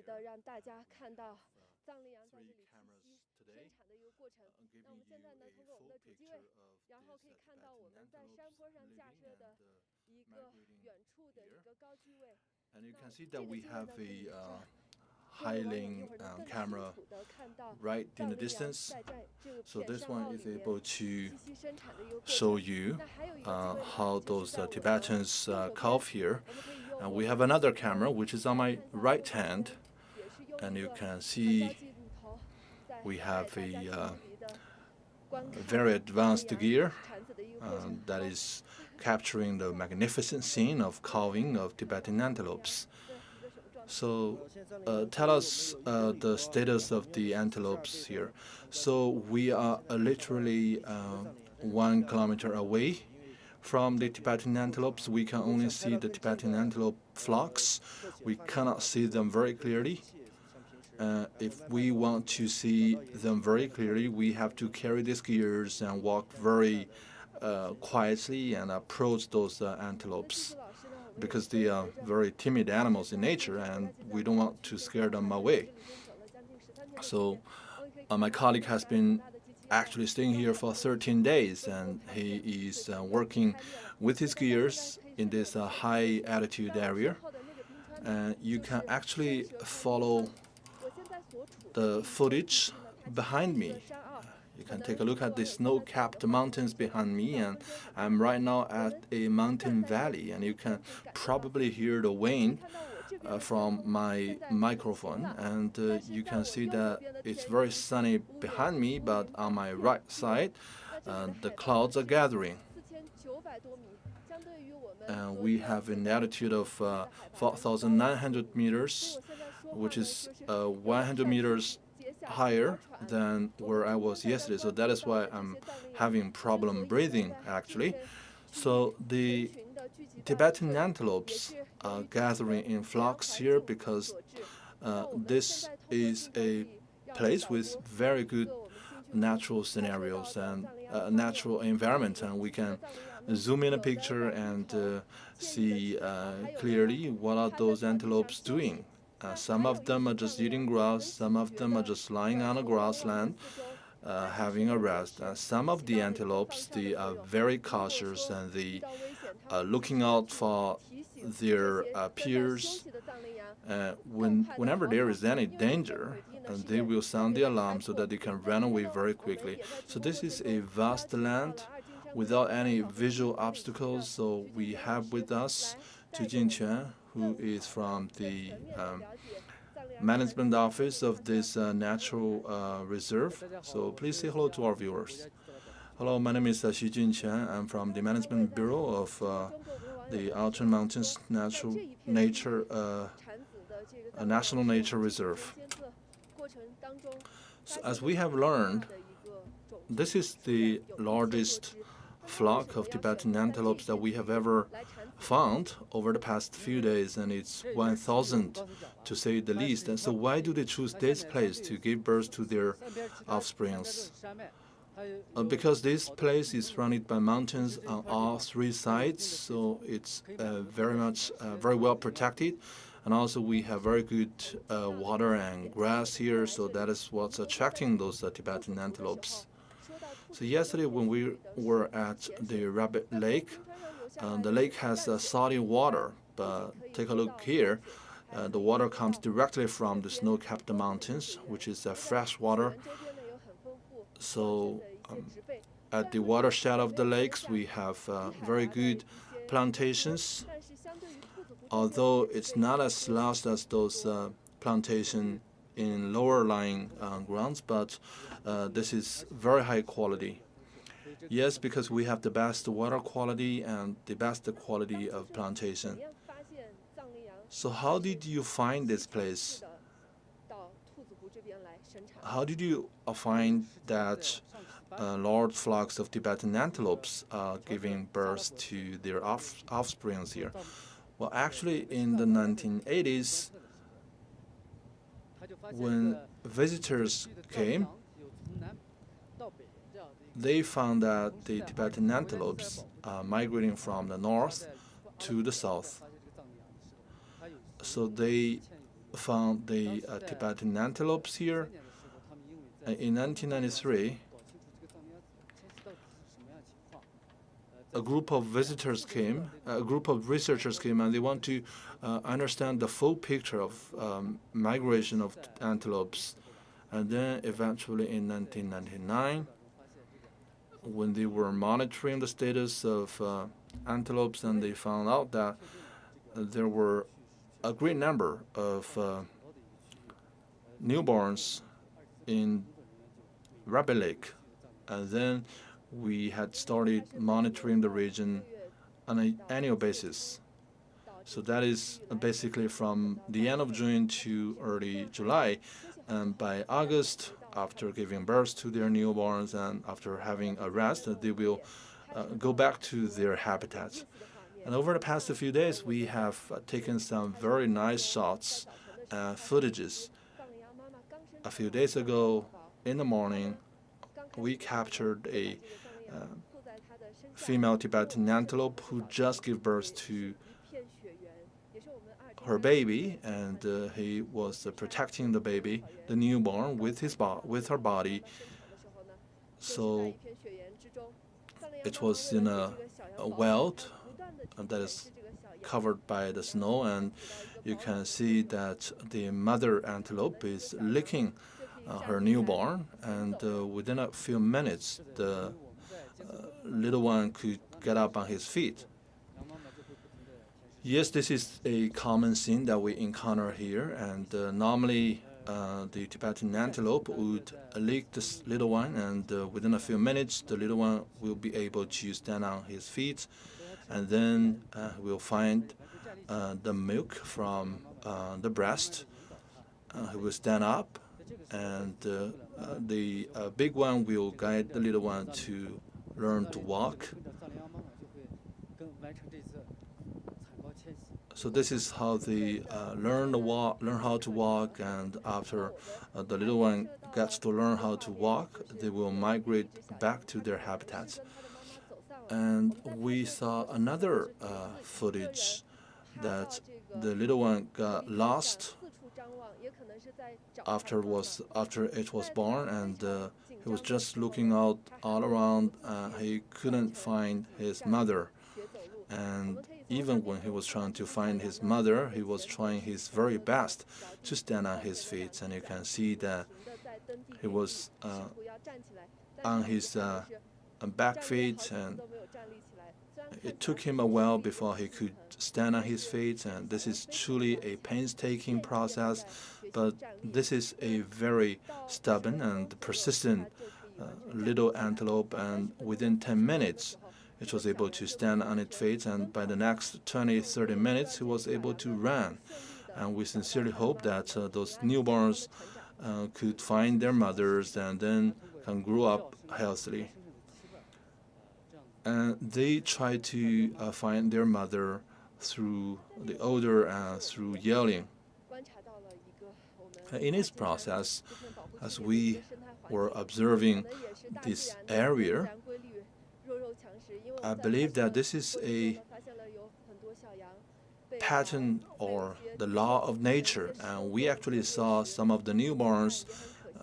的让大家看到藏羚羊在这 three 里栖 cameras 息 today 生产的一个过程。那我 giving 们现在 you 呢，通过 a 我们的 full 主机位， picture of 然后可以 these 看到我 Tibetan 们在山 antelopes 坡上架 living 设的 and 一个 migrating 远处的一 here. 个高机位。 And you 那 can see 这 that 个 we 机位 have 呢，可以 a 让各位网友一 high-ling 会儿能更清 camera 楚的看到 right in 藏 the 羚羊 distance. 在这个 So 片 this 山 one 坳 is 里面 able to 栖息生产的一个过 show 程。 you 那还有一个机位呢， how 就是 those 在我们 Tibetans 右手 calve 边， here. 我们可以用 And 我 we 们 have 的 another 手机 camera 位 which is on 来 my 看一下 right 右手边 hand. 也是用 And 一 you 个 can 很高 see 镜头在 we 带 have 大家 a 近距离的观看 very 藏 advanced 羚羊 gear 产子的一个过程。 that is capturing the magnificent scene of calving of Tibetan antelopes. 的一个什么状态？ So tell us the status of the antelopes here. So we are literally 1 kilometer away from the Tibetan antelopes. We can only see the Tibetan antelope flocks. We cannot see them very clearly. If we want to see them very clearly, we have to carry these gears and walk very quietly and approach those 那技 antelopes 术老师呢，我们也 because 是 they 围 are 着 very timid animals in 在 nature 路上 and 在这 we 条 don't 道 want 去 to 的 scare 话， them 在 away. 这里边走了将近13天的时 So 间。我们可以看 my 到 colleague 这 has 台 been 很大的机器 actually staying here for 13 days and he is working with his gears in this high altitude area. And you can actually follow the footage behind me. You can take a look at the snow-capped mountains behind me, and I'm right now at a mountain valley, and you can probably hear the wind from my microphone, and you can see that it's very sunny behind me, but on my right side, the clouds are gathering. And we have an altitude of 4,900 meters, which is 100 meters higher than where I was yesterday. So that is why I'm having problem breathing, actually. So the Tibetan antelopes are gathering in flocks here because this is a place with very good natural scenarios and natural environment, and we can zoom in a picture and see clearly what are those antelopes doing. Some of them are just eating grass, some of them are just lying on a grassland having a rest. Some of the antelopes, they are very cautious and they are looking out for their peers. Whenever there is any danger, they will sound the alarm so that they can run away very quickly. So this is a vast land without any visual obstacles. So we have with us CGTN, who is from the management office of this natural reserve. So please say hello to our viewers. Hello, my name is Xi Junqian. I'm from the management bureau of the Altun Mountains National Nature Reserve. So as we have learned, this is the largest flock of Tibetan antelopes that we have ever found over the past few days, and it's 1,000 to say the least. And so why do they choose this place to give birth to their offsprings? Because this place is surrounded by mountains on all 3 sides, so it's very well protected. And also we have very good water and grass here, so that is what's attracting those Tibetan antelopes. So yesterday when we were at the Rabbit Lake, the lake has salty water, but take a look here. The water comes directly from the snow-capped mountains, which is fresh water. So at the watershed of the lakes, we have very good plantations. Although it's not as large as those plantations in lower-lying grounds, but this is very high quality. Yes, because we have the best water quality and the best quality of plantation. So how did you find this place? How did you find that large flocks of Tibetan antelopes giving birth to their offsprings here? Well, actually, in the 1980s, when visitors came, they found that the Tibetan antelopes are migrating from the north to the south. So they found the Tibetan antelopes here. In 1993, a group of visitors came, a group of researchers came, and they want to understand the full picture of migration of antelopes. And then eventually in 1999, when they were monitoring the status of antelopes, and they found out that there were a great number of newborns in Rabbit Lake. And then we had started monitoring the region on an annual basis. So that is basically from the end of June to early July. And by August, after giving birth to their newborns and after having a rest, they will go back to their habitat. And over the past few days, we have taken some very nice shots and footages. A few days ago, in the morning, we captured a female Tibetan antelope who just gave birth to her baby, and he was protecting the baby, the newborn, with her body. So it was in a veld that is covered by the snow, and you can see that the mother antelope is licking her newborn, and within a few minutes, the little one could get up on his feet. Yes, this is a common scene that we encounter here, and normally the Tibetan antelope would lick this little one, and within a few minutes, the little one will be able to stand on his feet, and then we'll find the milk from the breast. He will stand up, and the big one will guide the little one to learn to walk. So this is how they learn how to walk, and after the little one gets to learn how to walk, they will migrate back to their habitats. And we saw another footage that the little one got lost after it was born, and he was just looking out all around. He couldn't find his mother, and even when he was trying to find his mother, he was trying his very best to stand on his feet, and you can see that he was on his back feet, and it took him a while before he could stand on his feet, and this is truly a painstaking process, but this is a very stubborn and persistent little antelope, and within 10 minutes, it was able to stand on its feet, and by the next 20-30 minutes, he was able to run. And we sincerely hope that those newborns could find their mothers and then can grow up healthily. And they try to find their mother through the odor and through yelling. In this process, as we were observing this area, I believe that this is a pattern or the law of nature, and we actually saw some of the newborns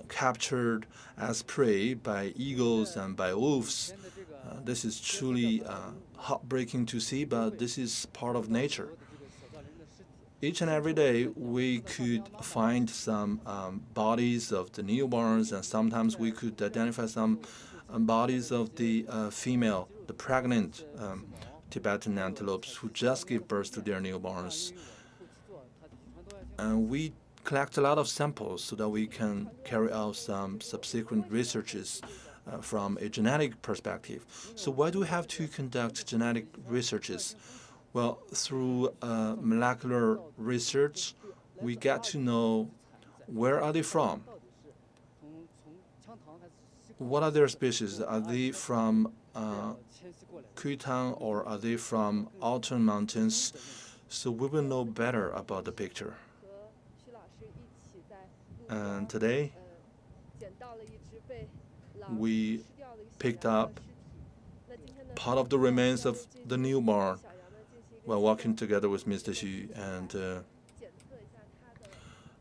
captured as prey by eagles and by wolves. This is truly heartbreaking to see, but this is part of nature. Each and every day, we could find some bodies of the newborns, and sometimes we could identify some bodies of the female, the pregnant Tibetan antelopes who just give birth to their newborns. And we collect a lot of samples so that we can carry out some subsequent researches from a genetic perspective. So why do we have to conduct genetic researches? Well, through molecular research, we get to know where are they from. What are their species? Are they from Qiangtang, or are they from Altun Mountains? So we will know better about the picture. And today, we picked up part of the remains of the newborn while walking together with Mr. Xu, and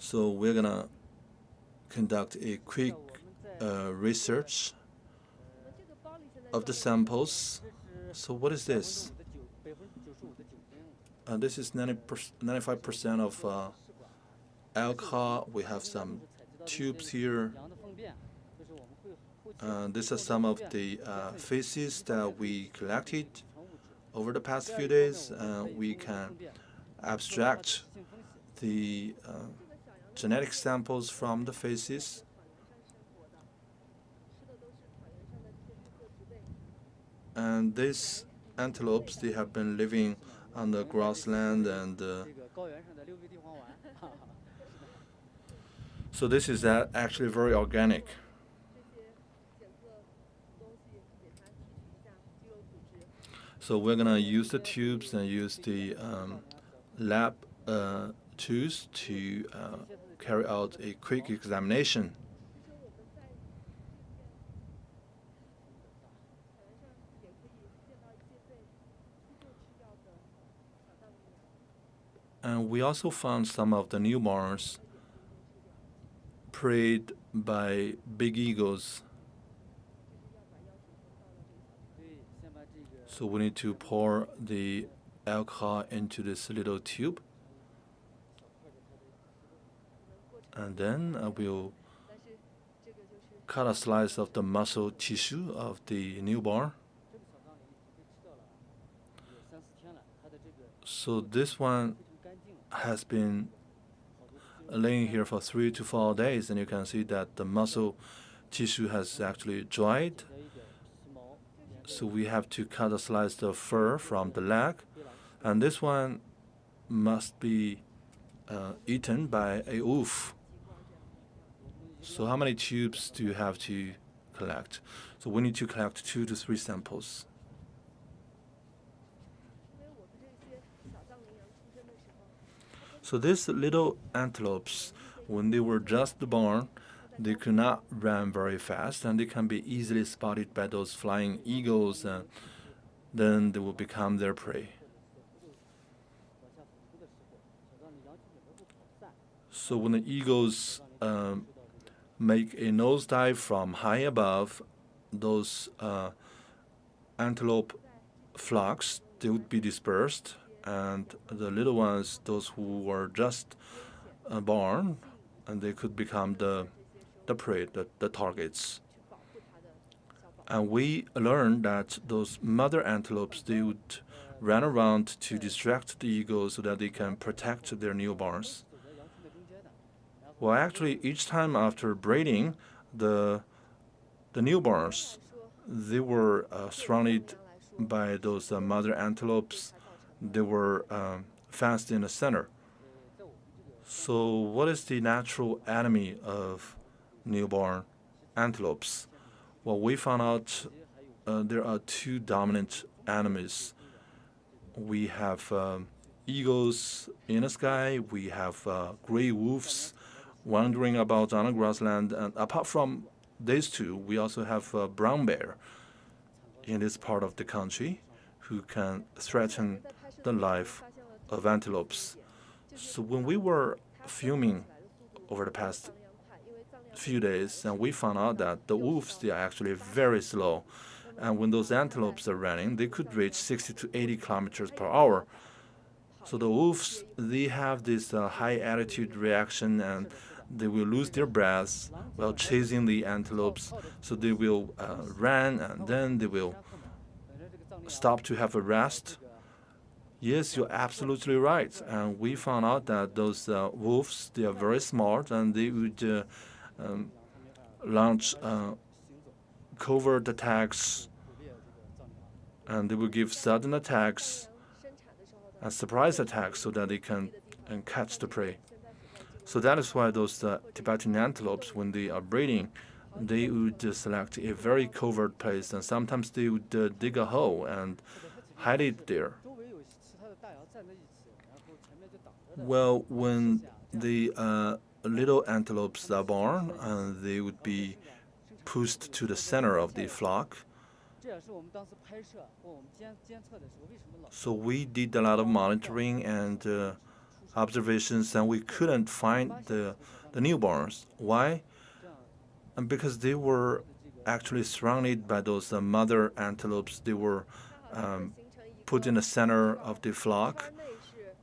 So we're gonna conduct a quick research of the samples. So what is this? This is 95% of alcohol. We have some tubes here. These are some of the feces that we collected over the past few days. We can abstract the genetic samples from the feces. And these antelopes, they have been living on the grassland, and so this is actually very organic. So we're gonna use the tubes and use the lab tools to carry out a quick examination. And we also found some of the newborns preyed by big eagles. So we need to pour the alcohol into this little tube. And then we'll cut a slice of the muscle tissue of the newborn. So this one has been laying here for 3 to 4 days, and you can see that the muscle tissue has actually dried. So we have to cut a slice of fur from the leg, and this one must be eaten by a wolf. So how many tubes do you have to collect? So we need to collect 2 to 3 samples. So these little antelopes, when they were just born, they could not run very fast, and they can be easily spotted by those flying eagles, and then they will become their prey. So when the eagles make a nosedive from high above, those antelope flocks, they would be dispersed, and the little ones, those who were just born, and they could become the prey, the targets. And we learned that those mother antelopes, they would run around to distract the eagles so that they can protect their newborns. Well, actually, each time after breeding, the newborns, they were surrounded by those mother antelopes. They were fast in the center. So what is the natural enemy of newborn antelopes? Well, we found out there are 2 dominant enemies. We have eagles in the sky. We have gray wolves wandering about on the grassland. And apart from these 2, we also have brown bear in this part of the country who can threaten the life of antelopes. So when we were filming over the past few days, and we found out that the wolves, they are actually very slow, and when those antelopes are running, they could reach 60 to 80 kilometers per hour. So the wolves, they have this high altitude reaction, and they will lose their breaths while chasing the antelopes. So they will run, and then they will stop to have a rest. Yes, you're absolutely right. And we found out that those wolves, they are very smart, and they would launch covert attacks, and they will give sudden attacks and surprise attacks so that they can catch the prey. So that is why those Tibetan antelopes, when they are breeding, they would select a very covert place, and sometimes they would dig a hole and hide it there. Well, when the little antelopes are born, they would be pushed to the center of the flock. So we did a lot of monitoring, and observations, and we couldn't find the newborns. Why? And because they were actually surrounded by those mother antelopes. They were put in the center of the flock.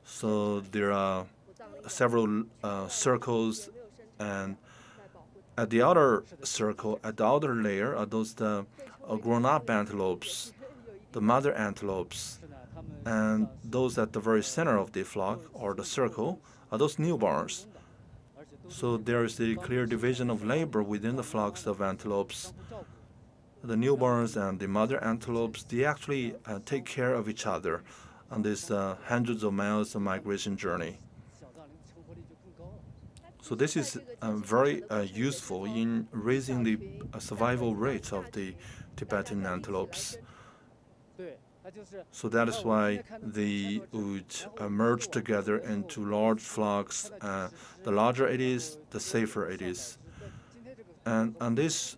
So there are several circles, and at the outer circle, at the outer layer, are those grown-up antelopes, the mother antelopes, and those at the very center of the flock or the circle are those newborns. So there is a clear division of labor within the flocks of antelopes. The newborns and the mother antelopes, they actually take care of each other on this hundreds of miles of migration journey. So this is very useful in raising the survival rate of the Tibetan antelopes. So that is why they would merge together into large flocks. The larger it is, the safer it is. And on this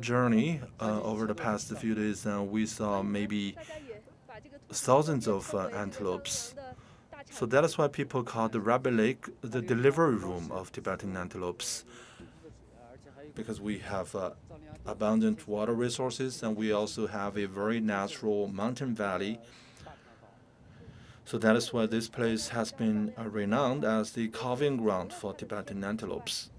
journey, over the past few days, we saw maybe thousands of antelopes. So that is why people call the Rabbit Lake the delivery room of Tibetan antelopes, because we have abundant water resources, and we also have a very natural mountain valley. So that is why this place has been renowned as the calving ground for Tibetan antelopes.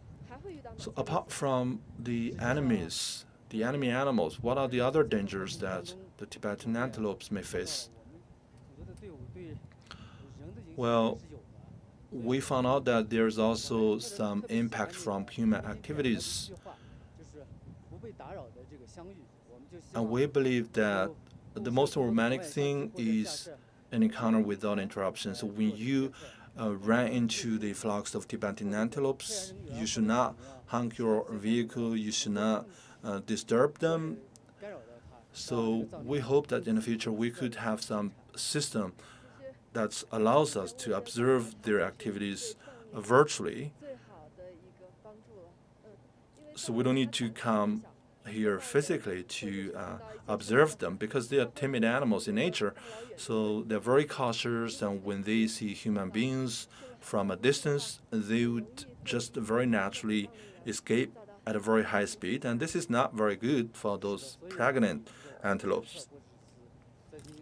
So apart from the enemies, the enemy animals, what are the other dangers that the Tibetan antelopes may face? Well, we found out that there's also some impact from human activities. And we believe that the most romantic thing is an encounter without interruption. So when you run into the flocks of Tibetan antelopes, you should not honk your vehicle, you should not disturb them. So we hope that in the future we could have some system that allows us to observe their activities virtually. So we don't need to come here physically to observe them, because they are timid animals in nature. So they're very cautious, and when they see human beings from a distance, they would just very naturally escape at a very high speed, and this is not very good for those pregnant antelopes.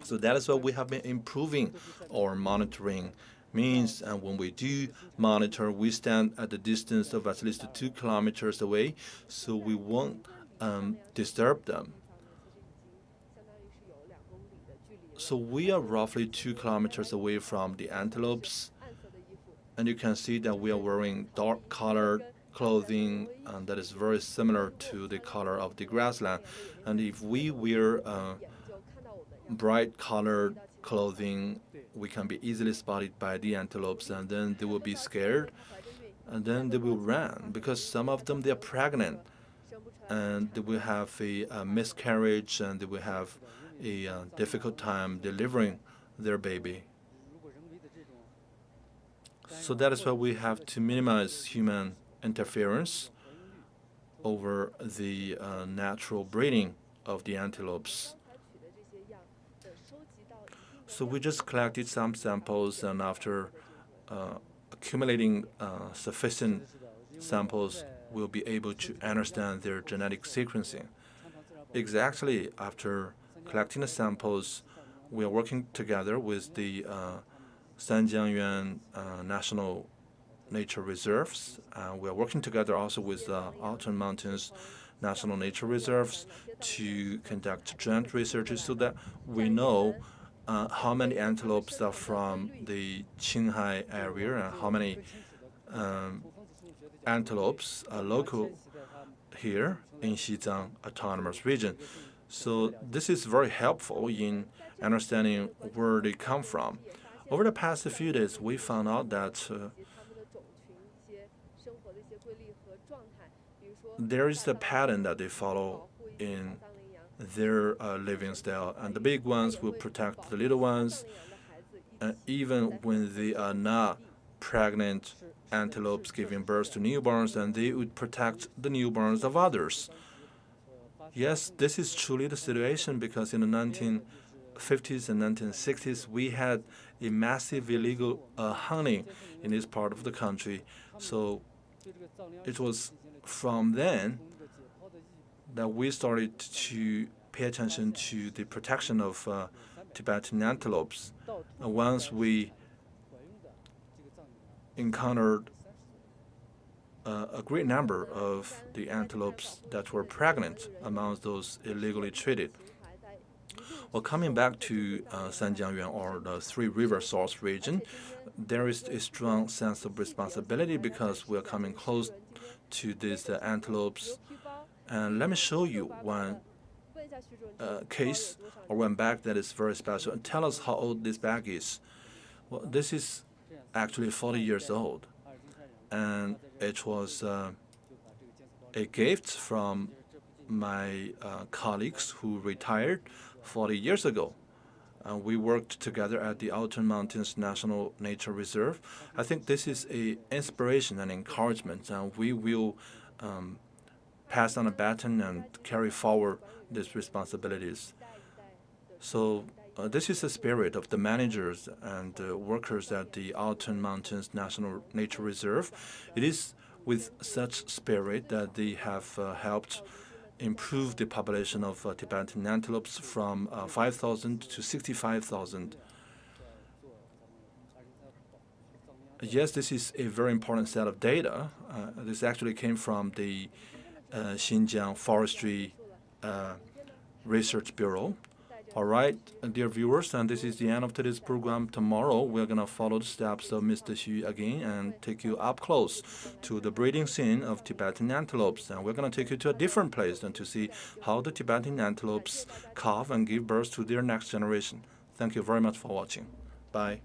So that is why we have been improving our monitoring means, and when we do monitor, we stand at a distance of at least 2 kilometers away, so we won't disturb them. So we are roughly 2 kilometers away from the antelopes, and you can see that we are wearing dark-colored clothing, and that is very similar to the color of the grassland. And if we wear bright-colored clothing, we can be easily spotted by the antelopes, and then they will be scared, and then they will run, because some of them, they are pregnant, and they will have a miscarriage, and they will have a difficult time delivering their baby. So that is why we have to minimize human interference over the natural breeding of the antelopes. So we just collected some samples, and after accumulating sufficient samples, we'll be able to understand their genetic sequencing. Exactly after collecting the samples, we are working together with the Sanjiangyuan National Nature Reserves. We are working together also with the Altun Mountains National Nature Reserves to conduct joint research, so that we know how many antelopes are from the Qinghai area and how many antelopes are local here in Xizang Autonomous Region. So this is very helpful in understanding where they come from. Over the past few days, we found out that there is a pattern that they follow in their living style, and the big ones will protect the little ones, and even when they are not pregnant antelopes giving birth to newborns, and they would protect the newborns of others. Yes, this is truly the situation, because in the 1950s and 1960s, we had a massive illegal hunting in this part of the country. So it was from then that we started to pay attention to the protection of Tibetan antelopes. Once we encountered a great number of the antelopes that were pregnant among those illegally treated. Well, coming back to Sanjiangyuan, or the Three River Source region, there is a strong sense of responsibility because we are coming close to these antelopes. And let me show you one case or one bag that is very special. And tell us how old this bag is. Well, this is actually 40 years old. And it was a gift from my colleagues who retired 40 years ago. We worked together at the Altun Mountains National Nature Reserve. I think this is an inspiration and encouragement, and we will pass on a baton and carry forward these responsibilities. So this is the spirit of the managers and workers at the Altun Mountains National Nature Reserve. It is with such spirit that they have helped improve the population of Tibetan antelopes from 5,000 to 65,000. Yes, this is a very important set of data. This actually came from the Xinjiang Forestry Research Bureau. All right, dear viewers, and this is the end of today's program. Tomorrow, we're going to follow the steps of Mr. Xu again and take you up close to the breeding scene of Tibetan antelopes. And we're going to take you to a different place and to see how the Tibetan antelopes calve and give birth to their next generation. Thank you very much for watching. Bye.